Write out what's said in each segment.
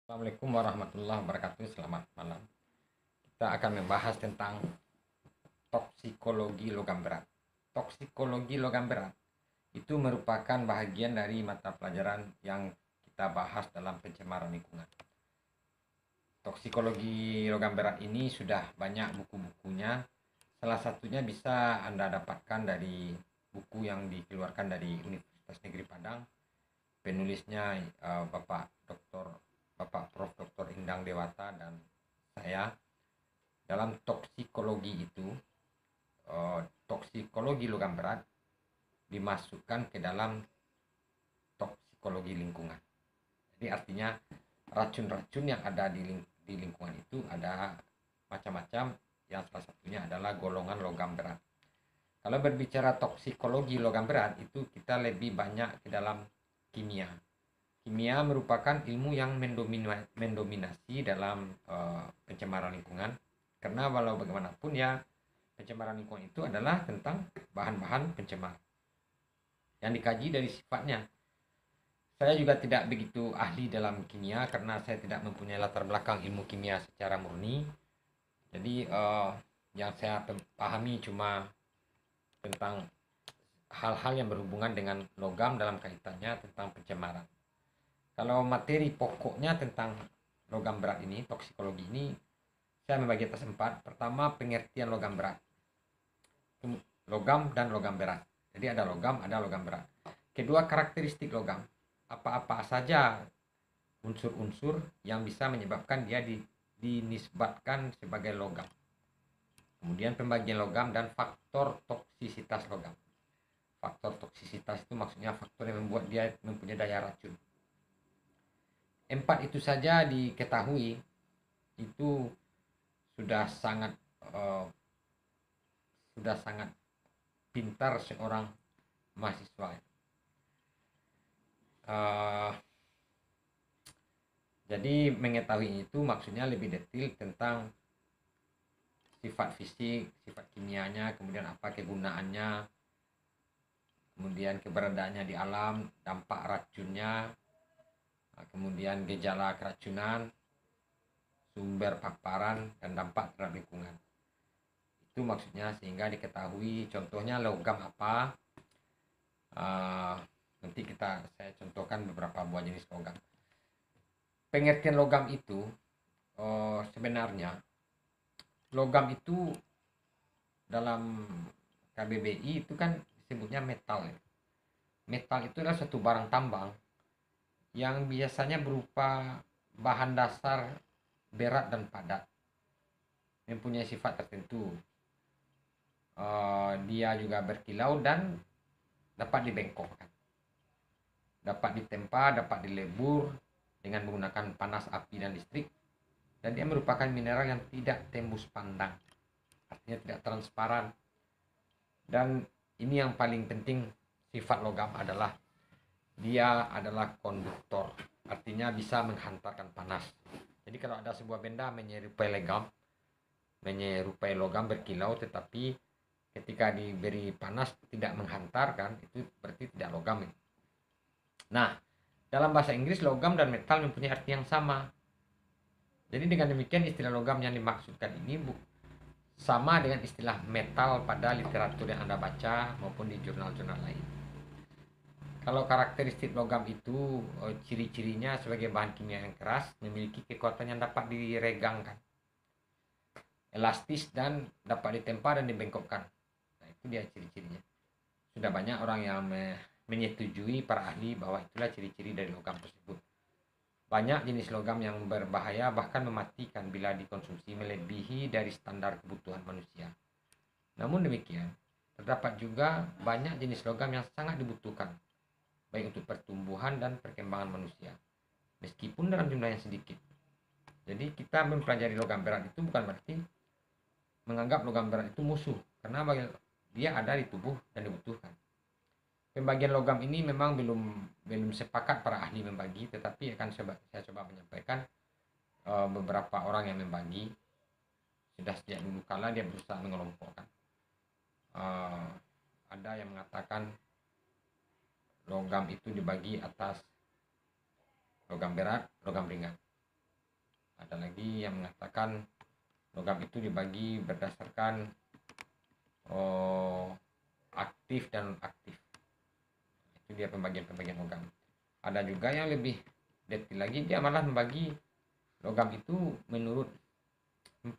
Assalamualaikum warahmatullahi wabarakatuh. Selamat malam. Kita akan membahas tentang toksikologi logam berat. Toksikologi logam berat itu merupakan bahagian dari mata pelajaran yang kita bahas dalam pencemaran lingkungan. Toksikologi logam berat ini sudah banyak buku-bukunya. Salah satunya bisa Anda dapatkan dari buku yang dikeluarkan dari Universitas Negeri Padang. Penulisnya Bapak Prof. Dr. Indang Dewata dan saya. Dalam toksikologi itu, toksikologi logam berat dimasukkan ke dalam toksikologi lingkungan. Jadi artinya racun-racun yang ada di lingkungan itu ada macam-macam, yang salah satunya adalah golongan logam berat. Kalau berbicara toksikologi logam berat itu kita lebih banyak ke dalam kimia. Kimia merupakan ilmu yang mendominasi dalam pencemaran lingkungan, karena walau bagaimanapun ya pencemaran lingkungan itu adalah tentang bahan-bahan pencemar yang dikaji dari sifatnya. Saya juga tidak begitu ahli dalam kimia karena saya tidak mempunyai latar belakang ilmu kimia secara murni. Jadi yang saya pahami cuma tentang hal-hal yang berhubungan dengan logam dalam kaitannya tentang pencemaran. Kalau materi pokoknya tentang logam berat ini, toksikologi ini, saya membagi atas 4. Pertama, pengertian logam berat. Logam dan logam berat. Jadi ada logam berat. Kedua, karakteristik logam. Apa-apa saja unsur-unsur yang bisa menyebabkan dia dinisbatkan sebagai logam. Kemudian pembagian logam dan faktor toksisitas logam. Faktor toksisitas itu maksudnya faktor yang membuat dia mempunyai daya racun. 4 itu saja diketahui itu sudah sangat pintar seorang mahasiswa. Jadi mengetahui itu maksudnya lebih detail tentang sifat fisik, sifat kimianya, kemudian apa kegunaannya, kemudian keberadaannya di alam, dampak racunnya, kemudian gejala keracunan, sumber paparan, dan dampak terhadap lingkungan. Itu maksudnya, sehingga diketahui contohnya logam apa. Nanti saya contohkan beberapa buah jenis logam. Pengertian logam itu sebenarnya logam itu dalam KBBI itu kan disebutnya metal. Metal itu adalah suatu barang tambang yang biasanya berupa bahan dasar berat dan padat, mempunyai sifat tertentu. Dia juga berkilau dan dapat dibengkokkan, dapat ditempa, dapat dilebur dengan menggunakan panas api dan listrik, dan dia merupakan mineral yang tidak tembus pandang, artinya tidak transparan. Dan ini yang paling penting, sifat logam adalah dia adalah konduktor, artinya bisa menghantarkan panas. Jadi kalau ada sebuah benda menyerupai logam berkilau, tetapi ketika diberi panas tidak menghantarkan, itu berarti tidak logam. Nah, dalam bahasa Inggris logam dan metal mempunyai arti yang sama. Jadi dengan demikian istilah logam yang dimaksudkan ini sama dengan istilah metal pada literatur yang Anda baca maupun di jurnal-jurnal lain. Kalau karakteristik logam itu ciri-cirinya sebagai bahan kimia yang keras, memiliki kekuatan yang dapat diregangkan, elastis, dan dapat ditempa dan dibengkokkan. Nah, itu dia ciri-cirinya. Sudah banyak orang yang menyetujui para ahli bahwa itulah ciri-ciri dari logam tersebut. Banyak jenis logam yang berbahaya, bahkan mematikan bila dikonsumsi melebihi dari standar kebutuhan manusia. Namun demikian, terdapat juga banyak jenis logam yang sangat dibutuhkan, baik untuk pertumbuhan dan perkembangan manusia, meskipun dalam jumlah yang sedikit. Jadi kita mempelajari logam berat itu bukan berarti menganggap logam berat itu musuh, karena dia ada di tubuh dan dibutuhkan. Pembagian logam ini memang belum sepakat para ahli membagi, tetapi akan saya coba menyampaikan beberapa orang yang membagi. Sudah sejak dulu kala dia berusaha mengelompokkan. Ada yang mengatakan logam itu dibagi atas logam berat, logam ringan. Ada lagi yang mengatakan logam itu dibagi berdasarkan aktif dan aktif. Itu dia pembagian logam. Ada juga yang lebih detail lagi, dia malah membagi logam itu menurut 4.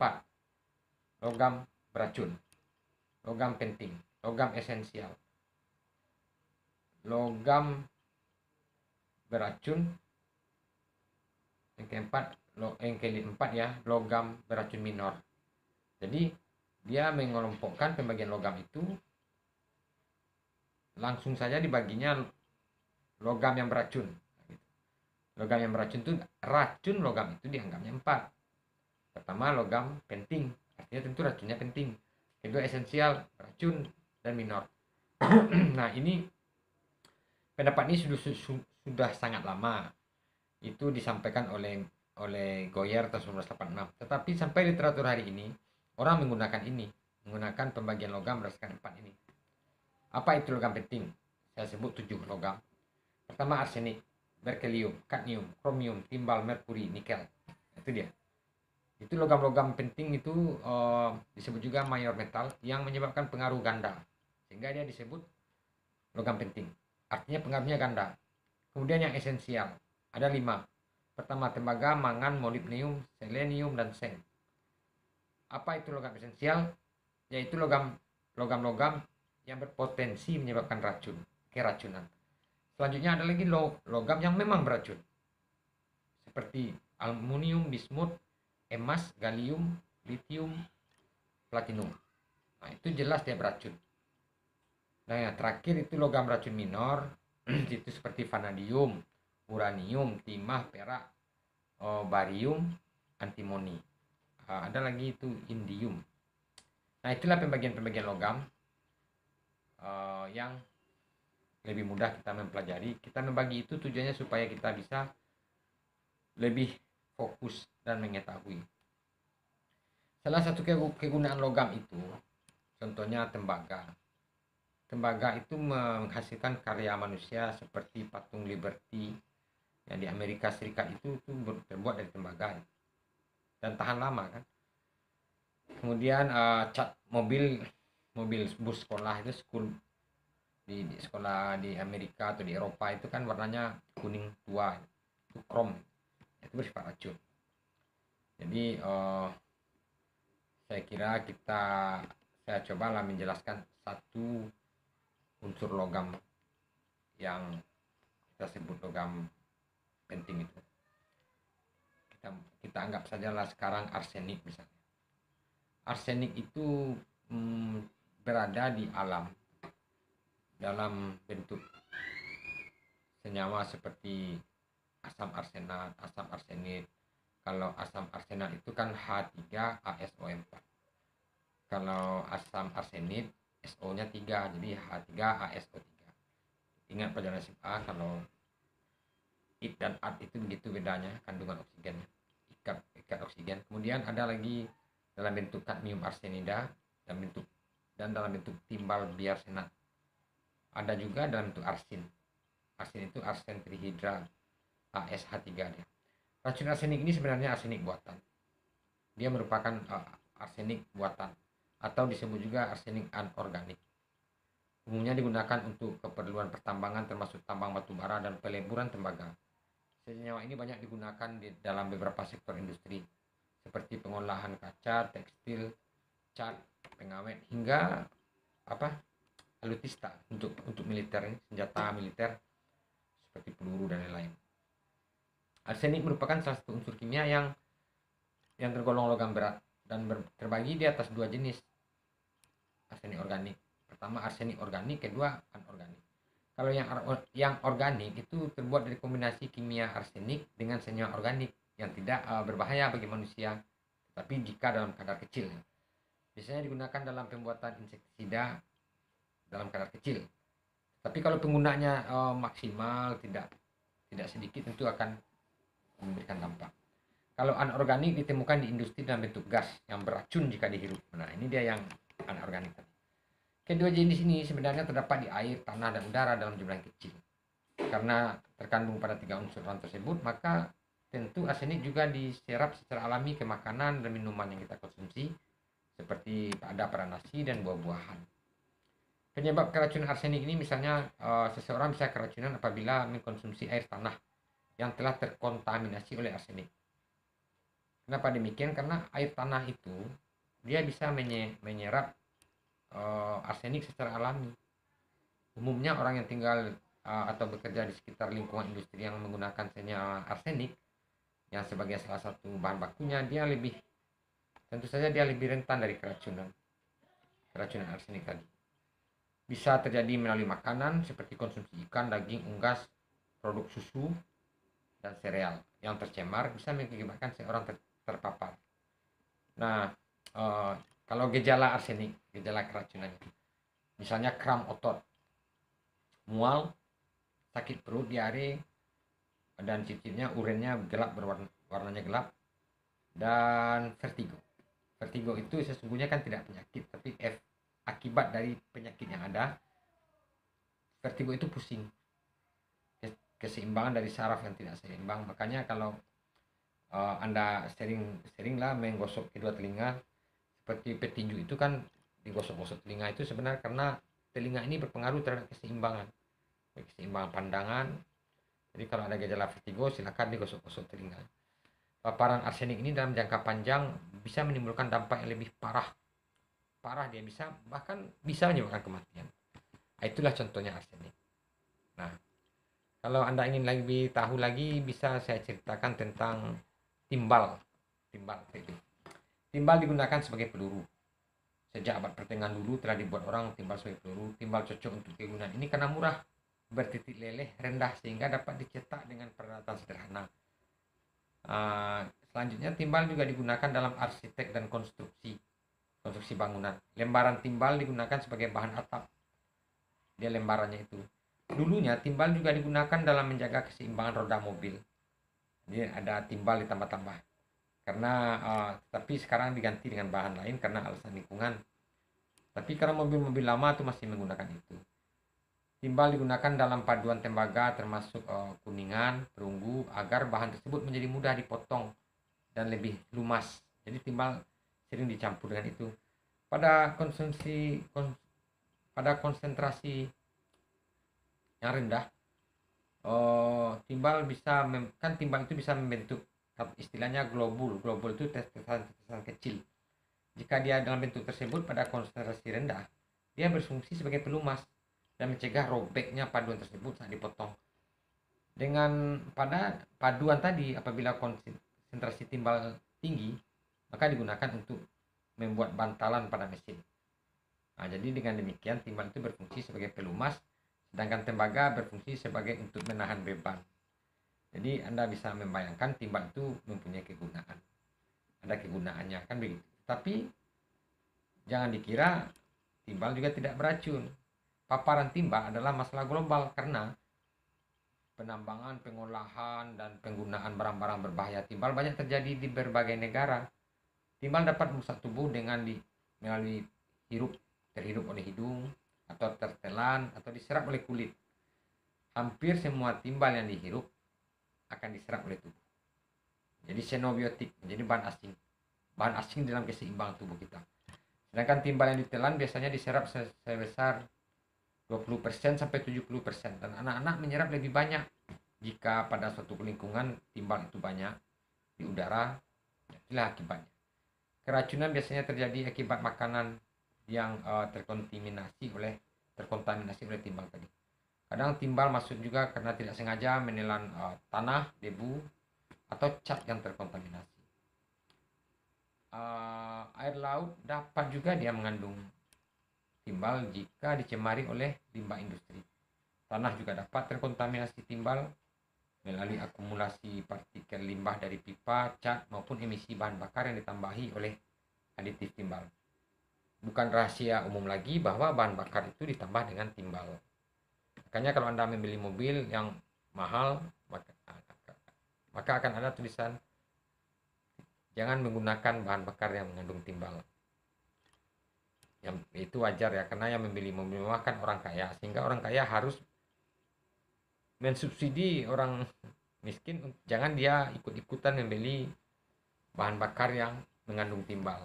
Logam beracun, logam penting, logam esensial, logam beracun, yang keempat ya, logam beracun minor. Jadi dia mengelompokkan pembagian logam itu langsung saja dibaginya logam yang beracun. Logam yang beracun itu, racun logam itu dianggapnya 4. Pertama logam penting, artinya tentu racunnya penting. Kedua esensial, racun, dan minor. Nah ini pendapat ini sudah sangat lama itu disampaikan oleh Goyer tahun 1986. Tetapi sampai literatur hari ini orang menggunakan pembagian logam berdasarkan 4 ini. Apa itu logam penting? Saya sebut 7 logam. Pertama arsenik, berkelium, kadmium, kromium, timbal, merkuri, nikel. Itu dia. Itu logam-logam penting itu disebut juga mayor metal yang menyebabkan pengaruh ganda. Sehingga dia disebut logam penting. Artinya pengaruhnya ganda. Kemudian yang esensial. Ada 5. Pertama tembaga, mangan, molibdenium, selenium, dan seng. Apa itu logam esensial? Yaitu logam-logam yang berpotensi menyebabkan keracunan. Selanjutnya ada lagi logam yang memang beracun. Seperti aluminium, bismut, emas, gallium, lithium, platinum. Nah, itu jelas dia beracun. Nah, yang terakhir itu logam racun minor, itu seperti vanadium, uranium, timah, perak, barium, antimoni. Ada lagi itu indium. Nah, itulah pembagian logam yang lebih mudah kita mempelajari. Kita membagi itu tujuannya supaya kita bisa lebih fokus dan mengetahui. Salah satu kegunaan logam itu, contohnya tembaga. Tembaga itu menghasilkan karya manusia seperti patung Liberty yang di Amerika Serikat itu terbuat dari tembaga dan tahan lama kan. Kemudian cat mobil bus sekolah itu di sekolah di Amerika atau di Eropa itu kan warnanya kuning tua, itu krom, itu bersifat racun. Jadi saya kira saya cobalah menjelaskan satu unsur logam yang kita sebut logam penting itu. Kita anggap sajalah sekarang arsenik misalnya. Arsenik itu berada di alam dalam bentuk senyawa seperti asam arsenat, asam arsenit. Kalau asam arsenat itu kan H3ASO4. Kalau asam arsenit SO-nya 3, jadi H3ASO3. Ingat pelajaran SMA kalau IT dan AT itu begitu bedanya kandungan oksigennya, ikat oksigen. Kemudian ada lagi dalam bentuk kadmium arsenida dan dalam bentuk timbal biarsenat. Ada juga dalam bentuk arsin. Arsin itu arsen trihidra ASH3 dia. Racun arsenik ini sebenarnya arsenik buatan. Dia merupakan arsenik buatan atau disebut juga arsenik anorganik. Umumnya digunakan untuk keperluan pertambangan termasuk tambang batu bara dan peleburan tembaga. Senyawa ini banyak digunakan di dalam beberapa sektor industri seperti pengolahan kaca, tekstil, cat, pengawet hingga alutista untuk militer, senjata militer seperti peluru dan lain-lain. Arsenik merupakan salah satu unsur kimia yang tergolong logam berat dan terbagi di atas 2 jenis arsenik organik. Pertama arsenik organik, kedua anorganik. Kalau yang organik itu terbuat dari kombinasi kimia arsenik dengan senyawa organik yang tidak berbahaya bagi manusia, tapi jika dalam kadar kecil. Biasanya digunakan dalam pembuatan insektisida dalam kadar kecil. Tapi kalau penggunanya maksimal, tidak sedikit, tentu akan memberikan dampak. Kalau anorganik ditemukan di industri dalam bentuk gas yang beracun jika dihirup. Nah, ini dia yang anorganik tadi. Kedua jenis ini sebenarnya terdapat di air, tanah, dan udara dalam jumlah yang kecil. Karena terkandung pada 3 unsur tersebut, maka tentu arsenik juga diserap secara alami ke makanan dan minuman yang kita konsumsi, seperti pada nasi dan buah-buahan. Penyebab keracunan arsenik ini misalnya seseorang bisa keracunan apabila mengkonsumsi air tanah yang telah terkontaminasi oleh arsenik. Kenapa demikian? Karena air tanah itu dia bisa menyerap arsenik secara alami. Umumnya orang yang tinggal atau bekerja di sekitar lingkungan industri yang menggunakan senyawa arsenik yang sebagai salah satu bahan bakunya, tentu saja dia lebih rentan dari keracunan arsenik tadi. Bisa terjadi melalui makanan seperti konsumsi ikan, daging, unggas, produk susu, dan sereal yang tercemar bisa mengakibatkan seorang terpapar. Nah, kalau gejala arsenik, gejala keracunannya, misalnya kram otot, mual, sakit perut, diare, dan cicitnya urinnya gelap, warnanya gelap, dan vertigo. Vertigo itu sesungguhnya kan tidak penyakit, tapi akibat dari penyakit yang ada. Vertigo itu pusing, keseimbangan dari saraf yang tidak seimbang. Makanya kalau Anda seringlah menggosok kedua telinga seperti petinju itu kan, digosok-gosok telinga itu sebenarnya karena telinga ini berpengaruh terhadap keseimbangan pandangan. Jadi kalau ada gejala vertigo silakan digosok-gosok telinga. Paparan arsenik ini dalam jangka panjang bisa menimbulkan dampak yang lebih parah dia bahkan bisa menyebabkan kematian. Itulah contohnya arsenik. Nah, kalau Anda ingin lebih tahu lagi bisa saya ceritakan tentang timbal. Timbal digunakan sebagai peluru. Sejak abad pertengahan dulu telah dibuat orang timbal sebagai peluru. Timbal cocok untuk kegunaan ini karena murah, bertitik leleh, rendah sehingga dapat dicetak dengan peralatan sederhana. Selanjutnya timbal juga digunakan dalam arsitek dan konstruksi bangunan. Lembaran timbal digunakan sebagai bahan atap. Dia lembarannya itu. Dulunya timbal juga digunakan dalam menjaga keseimbangan roda mobil. Jadi ada timbal ditambah-tambah. Tapi sekarang diganti dengan bahan lain karena alasan lingkungan. Tapi karena mobil-mobil lama itu masih menggunakan itu. Timbal digunakan dalam paduan tembaga termasuk kuningan, perunggu agar bahan tersebut menjadi mudah dipotong dan lebih lumas. Jadi timbal sering dicampur dengan itu. Pada konsentrasi yang rendah, timbal itu bisa membentuk istilahnya globul itu tetesan kecil. Jika dia dalam bentuk tersebut pada konsentrasi rendah, dia berfungsi sebagai pelumas dan mencegah robeknya paduan tersebut saat dipotong. Dengan pada paduan tadi, apabila konsentrasi timbal tinggi, maka digunakan untuk membuat bantalan pada mesin. Nah, jadi dengan demikian timbal itu berfungsi sebagai pelumas, sedangkan tembaga berfungsi sebagai untuk menahan beban. Jadi Anda bisa membayangkan timbal itu mempunyai kegunaan. Ada kegunaannya kan begitu. Tapi jangan dikira timbal juga tidak beracun. Paparan timbal adalah masalah global karena penambangan, pengolahan, dan penggunaan barang-barang berbahaya timbal banyak terjadi di berbagai negara. Timbal dapat merusak tubuh dengan melalui terhirup oleh hidung, atau tertelan, atau diserap oleh kulit. Hampir semua timbal yang dihirup akan diserap oleh tubuh. Jadi xenobiotik, menjadi bahan asing dalam keseimbangan tubuh kita. Sedangkan timbal yang ditelan biasanya diserap sebesar 20% sampai 70%, dan anak-anak menyerap lebih banyak jika pada suatu lingkungan timbal itu banyak di udara. Itulah akibatnya. Keracunan biasanya terjadi akibat makanan yang terkontaminasi oleh timbal tadi. Kadang timbal masuk juga karena tidak sengaja menelan tanah, debu, atau cat yang terkontaminasi. Air laut dapat juga dia mengandung timbal jika dicemari oleh limbah industri. Tanah juga dapat terkontaminasi timbal melalui akumulasi partikel limbah dari pipa, cat, maupun emisi bahan bakar yang ditambahi oleh aditif timbal. Bukan rahasia umum lagi bahwa bahan bakar itu ditambah dengan timbal. Makanya kalau Anda membeli mobil yang mahal, maka akan ada tulisan jangan menggunakan bahan bakar yang mengandung timbal. Yang itu wajar ya, karena yang membeli mobil mewah kan orang kaya, sehingga orang kaya harus mensubsidi orang Miskin, jangan dia ikut-ikutan membeli bahan bakar yang mengandung timbal.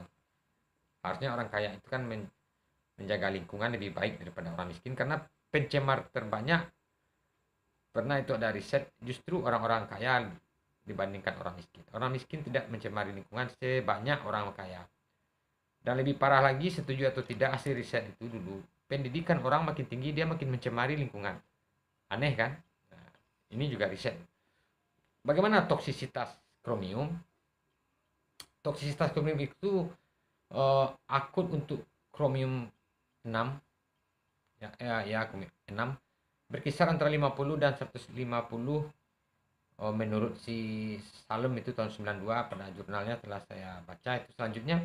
Harusnya orang kaya itu kan menjaga lingkungan lebih baik daripada orang miskin, karena pencemar terbanyak, pernah itu ada riset, justru orang-orang kaya dibandingkan orang miskin. Orang miskin tidak mencemari lingkungan sebanyak orang kaya. Dan lebih parah lagi, setuju atau tidak, hasil riset itu dulu, pendidikan orang makin tinggi dia makin mencemari lingkungan. Aneh kan? Nah, ini juga riset. Bagaimana toksisitas kromium? Toksisitas kromium itu akut untuk kromium 6 kromium 6 berkisar antara 50 dan 150 menurut si Salem itu tahun 92, pada jurnalnya telah saya baca itu. Selanjutnya,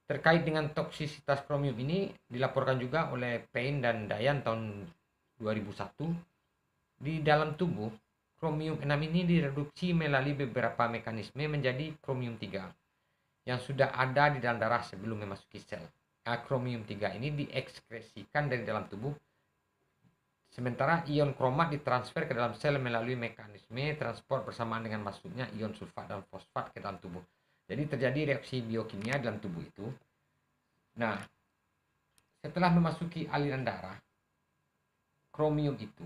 terkait dengan toksisitas kromium ini dilaporkan juga oleh Payne dan Dayan tahun 2001. Di dalam tubuh, kromium 6 ini direduksi melalui beberapa mekanisme menjadi kromium 3 yang sudah ada di dalam darah sebelum memasuki sel. Kromium 3 ini diekskresikan dari dalam tubuh, sementara ion kromat ditransfer ke dalam sel melalui mekanisme transport bersamaan dengan masuknya ion sulfat dan fosfat ke dalam tubuh. Jadi terjadi reaksi biokimia dalam tubuh itu. Nah, setelah memasuki aliran darah, kromium itu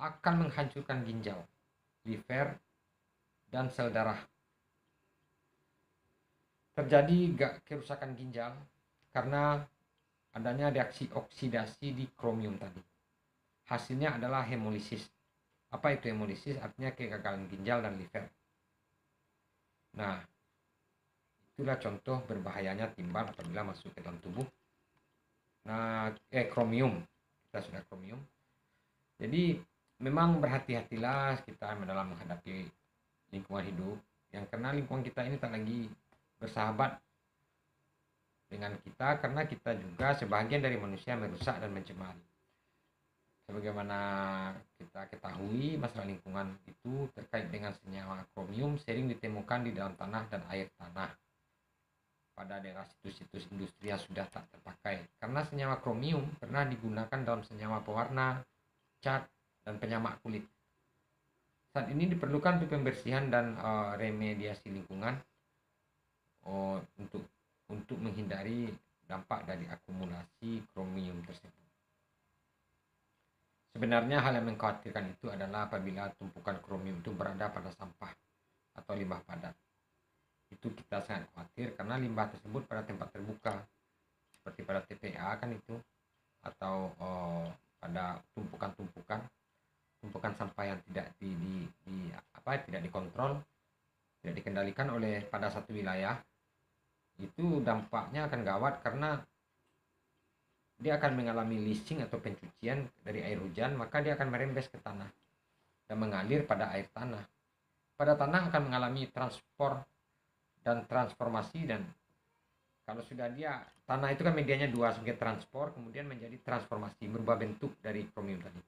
akan menghancurkan ginjal, liver, dan sel darah. Terjadi kerusakan ginjal karena adanya reaksi oksidasi di kromium tadi. Hasilnya adalah hemolisis. Apa itu hemolisis? Artinya kegagalan ginjal dan liver. Nah, itulah contoh berbahayanya timbal apabila masuk ke dalam tubuh. Nah, kromium. Kita sudah kromium. Jadi, memang berhati-hatilah kita dalam menghadapi lingkungan hidup. Yang karena lingkungan kita ini tak lagi bersahabat dengan kita, karena kita juga sebagian dari manusia merusak dan mencemari. Sebagaimana kita ketahui, masalah lingkungan itu terkait dengan senyawa kromium sering ditemukan di dalam tanah dan air tanah pada daerah situs-situs industri yang sudah tak terpakai, karena senyawa kromium pernah digunakan dalam senyawa pewarna, cat, dan penyamak kulit. Saat ini diperlukan untuk pembersihan dan remediasi lingkungan untuk menghindari dampak dari akumulasi kromium tersebut. Sebenarnya hal yang mengkhawatirkan itu adalah apabila tumpukan kromium itu berada pada sampah atau limbah padat. Itu kita sangat khawatir karena limbah tersebut pada tempat terbuka seperti pada TPA kan itu, atau pada tumpukan sampah yang tidak tidak dikontrol, tidak dikendalikan oleh pada satu wilayah, itu dampaknya akan gawat karena dia akan mengalami leaching atau pencucian dari air hujan, maka dia akan merembes ke tanah dan mengalir pada air tanah. Pada tanah akan mengalami transport dan transformasi, dan kalau sudah dia, tanah itu kan medianya dua, sebagai transport kemudian menjadi transformasi, berubah bentuk dari kromium tadi.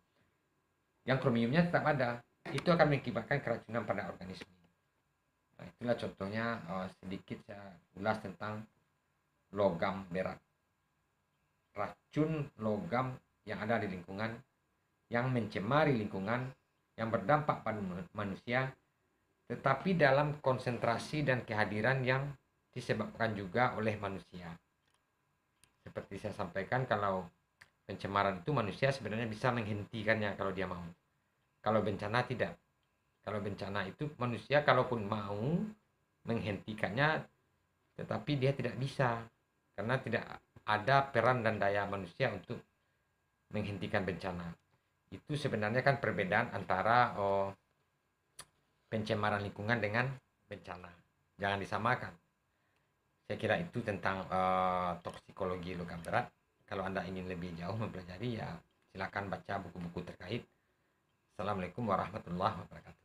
Yang kromiumnya tetap ada, itu akan mengakibatkan keracunan pada organisme. Nah, itulah contohnya sedikit saya ulas tentang logam berat. Racun logam yang ada di lingkungan, yang mencemari lingkungan, yang berdampak pada manusia, tetapi dalam konsentrasi dan kehadiran yang disebabkan juga oleh manusia. Seperti saya sampaikan, kalau pencemaran itu manusia sebenarnya bisa menghentikannya kalau dia mau. Kalau bencana tidak. Kalau bencana itu manusia kalaupun mau menghentikannya, tetapi dia tidak bisa karena tidak ada peran dan daya manusia untuk menghentikan bencana. Itu sebenarnya kan perbedaan antara pencemaran lingkungan dengan bencana. Jangan disamakan. Saya kira itu tentang toksikologi logam berat. Kalau Anda ingin lebih jauh mempelajari, ya silakan baca buku-buku terkait. Assalamualaikum warahmatullahi wabarakatuh.